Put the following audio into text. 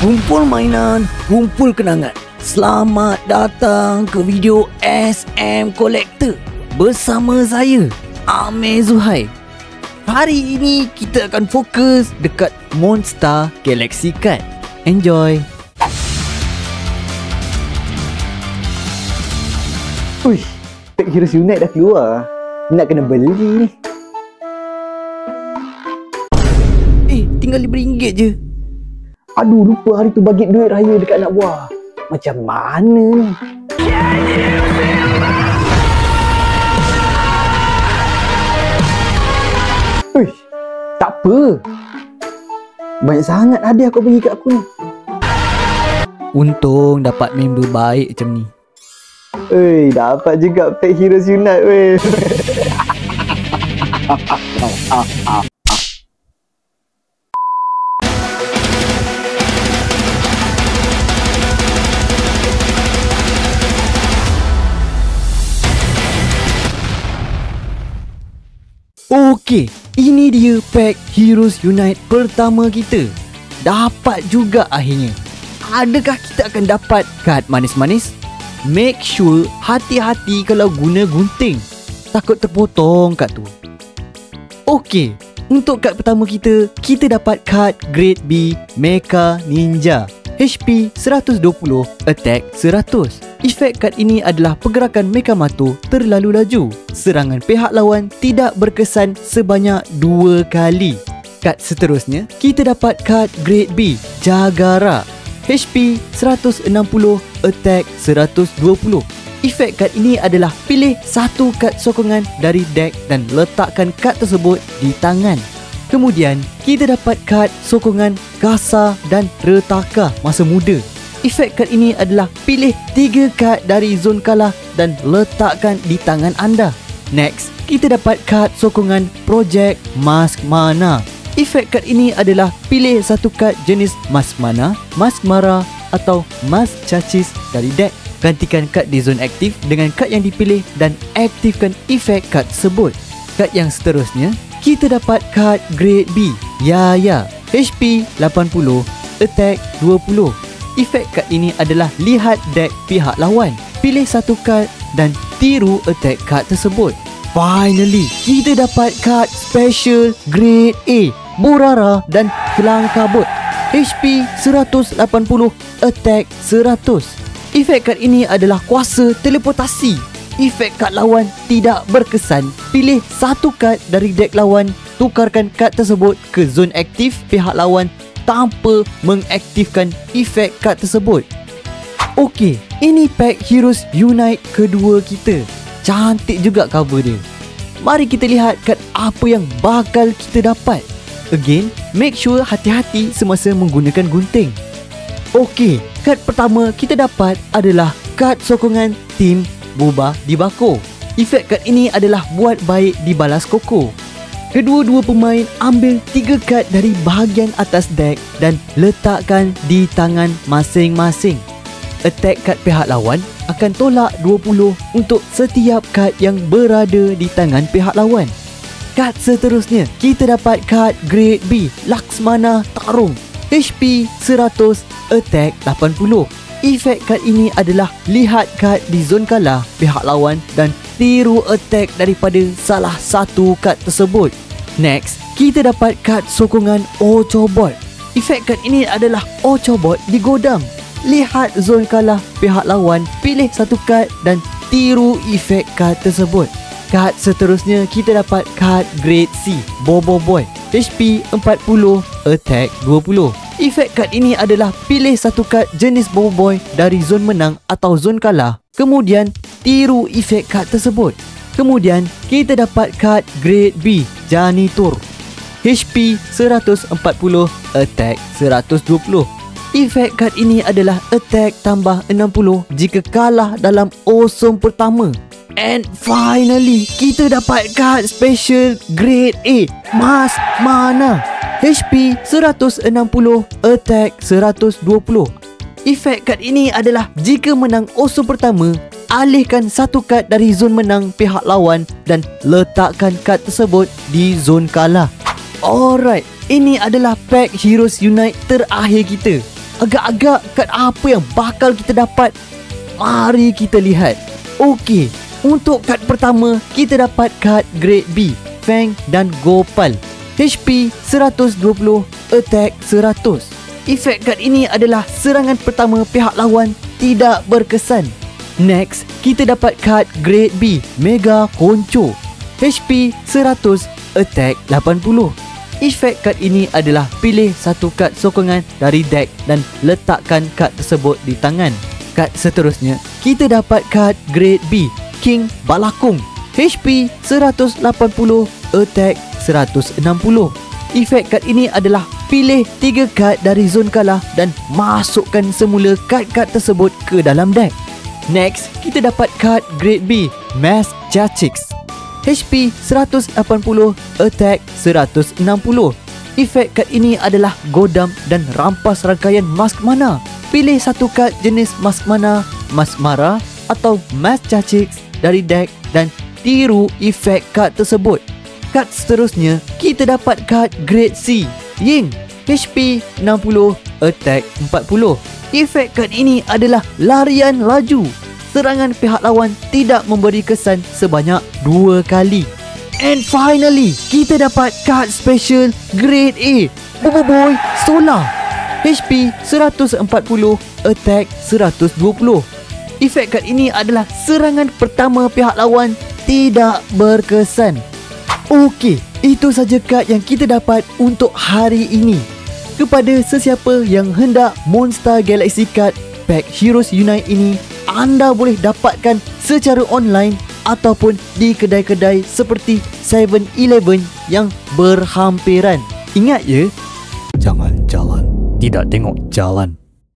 Kumpul mainan, kumpul kenangan. Selamat datang ke video SM Collector bersama saya, Amir Zuhair. Hari ini kita akan fokus dekat Monster Galaxy Card. Enjoy! Uish, Pack Heroes Unite dah keluar. Nak kena beli ni. Tinggal RM5 je. Aduh, lupa hari tu bagi duit raya dekat anak buah. Macam mana ni? Uish, tak apa. Banyak sangat hadiah kau bagi kat aku ni. Untung dapat member baik macam ni. Dapat juga Pack Heroes Unite weh. Okey, ini dia Pack Heroes Unite pertama kita. Dapat juga akhirnya. Adakah kita akan dapat kad manis-manis? Make sure hati-hati kalau guna gunting. Takut terpotong kad tu. Okey, untuk kad pertama kita dapat kad Grade B Mecha Ninja. HP 120, Attack 100. Efek kad ini adalah pergerakan Mechamato terlalu laju. Serangan pihak lawan tidak berkesan sebanyak 2 kali. Kad seterusnya, kita dapat kad Grade B Jagara. HP 160, Attack 120. Efek kad ini adalah pilih satu kad sokongan dari deck dan letakkan kad tersebut di tangan. Kemudian, kita dapat kad sokongan Gasa dan Retaka masa muda. Efek kad ini adalah pilih 3 kad dari zon kalah dan letakkan di tangan anda. Next, kita dapat kad sokongan Project Mask Mana. Efek kad ini adalah pilih satu kad jenis Mask Mana, Mask Mara atau Mask Chachis dari deck. Gantikan kad di zon aktif dengan kad yang dipilih dan aktifkan efek kad tersebut. Kad yang seterusnya, kita dapat kad Grade B Yaya. HP 80, Attack 20. Efek kad ini adalah lihat deck pihak lawan. Pilih satu kad dan tiru attack kad tersebut. Finally, kita dapat kad Special Grade A Borara dan Kelang Kabut. HP 180, Attack 100. Efek kad ini adalah kuasa teleportasi. Efek kad lawan tidak berkesan. Pilih satu kad dari deck lawan, tukarkan kad tersebut ke zon aktif pihak lawan tanpa mengaktifkan efek kad tersebut. Okey, ini Pack Heroes Unite kedua kita. Cantik juga cover dia. Mari kita lihat kad apa yang bakal kita dapat. Again, make sure hati-hati semasa menggunakan gunting. Okey, kad pertama kita dapat adalah kad sokongan tim Boba di Bako. Efek kad ini adalah buat baik dibalas koko. Kedua-dua pemain ambil 3 kad dari bahagian atas deck dan letakkan di tangan masing-masing. Attack kad pihak lawan akan tolak 20 untuk setiap kad yang berada di tangan pihak lawan. Kad seterusnya, kita dapat kad Grade B Laksmana Tarung. HP 100, Attack 80. Efek kad ini adalah lihat kad di zon kalah pihak lawan dan tiru attack daripada salah satu kad tersebut. Next, kita dapat kad sokongan Ochobot. Efek kad ini adalah Ochobot digodam. Lihat zon kalah pihak lawan, pilih satu kad dan tiru efek kad tersebut. Kad seterusnya kita dapat kad Grade C Bobo Boy. HP 40, Attack 20. Efek kad ini adalah pilih satu kad jenis Bobo Boy dari zon menang atau zon kalah, kemudian tiru efek kad tersebut. Kemudian kita dapat kad Grade B Janitor. HP 140, Attack 120. Efek kad ini adalah attack tambah 60 jika kalah dalam awesome pertama. And finally, kita dapat kad special Grade A Mask Mana. HP 160, Attack 120. Efek kad ini adalah jika menang awesome pertama, alihkan satu kad dari zon menang pihak lawan dan letakkan kad tersebut di zon kalah. Alright, ini adalah Pack Heroes Unite terakhir kita. Agak-agak kad apa yang bakal kita dapat? Mari kita lihat. Okey, untuk kad pertama kita dapat kad Grade B, Fang dan Gopal. HP 120, Attack 100. Efek kad ini adalah serangan pertama pihak lawan tidak berkesan. Next, kita dapat kad Grade B, Mega Konco. HP 100, Attack 80. Efek kad ini adalah pilih satu kad sokongan dari deck dan letakkan kad tersebut di tangan. Kad seterusnya, kita dapat kad Grade B, King Balakung. HP 180, Attack 160. Efek kad ini adalah pilih 3 kad dari zon kalah dan masukkan semula kad-kad tersebut ke dalam deck. Next, kita dapat kad Grade B, Mask Jachix. HP 180, Attack 160. Efek kad ini adalah godam dan rampas rangkaian mask mana. Pilih satu kad jenis mask mana, mask mara atau mask Jachix dari deck dan tiru efek kad tersebut. Kad seterusnya, kita dapat kad Grade C, Ying. HP 60, Attack 40. Efek kad ini adalah larian laju. Serangan pihak lawan tidak memberi kesan sebanyak 2 kali. And finally, kita dapat kad special Grade A, Boboiboy Solar. HP 140, Attack 120. Efek kad ini adalah serangan pertama pihak lawan tidak berkesan. Okey, itu saja kad yang kita dapat untuk hari ini. Kepada sesiapa yang hendak Monster Galaxy Card Pack Heroes Unite ini, anda boleh dapatkan secara online ataupun di kedai-kedai seperti 7-Eleven yang berhampiran. Ingat ya, jangan jalan, tidak tengok jalan.